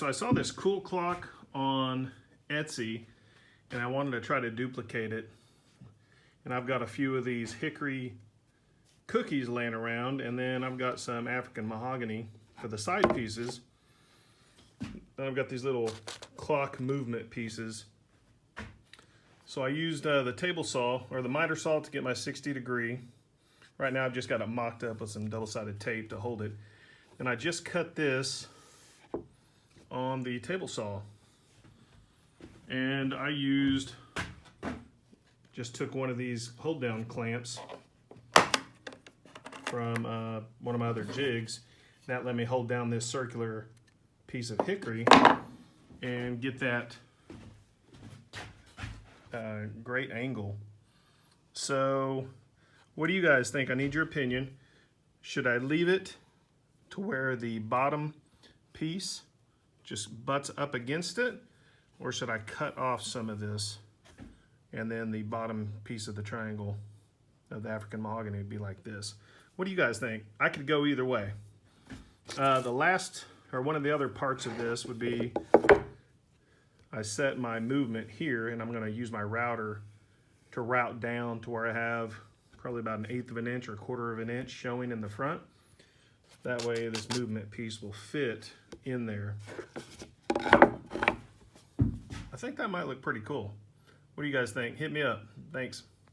so I saw this cool clock on Etsy and I wanted to try to duplicate it. And I've got a few of these hickory cookies laying around, and then I've got some African mahogany for the side pieces. Then I've got these little clock movement pieces. So I used the table saw or the miter saw to get my 60 degree. Right now I've just got it mocked up with some double-sided tape to hold it. And I just cut this on the table saw. And I just took one of these hold down clamps from one of my other jigs. That let me hold down this circular piece of hickory and get that great angle. So what do you guys think? I need your opinion. Should I leave it to where the bottom piece just butts up against it, or should I cut off some of this and then the bottom piece of the triangle of the African mahogany would be like this? What do you guys think? I could go either way. One of the other parts of this would be I set my movement here, and I'm going to use my router to route down to where I have probably about 1/8 of an inch or 1/4 of an inch showing in the front. That way this movement piece will fit in there. I think that might look pretty cool. What do you guys think? Hit me up. Thanks.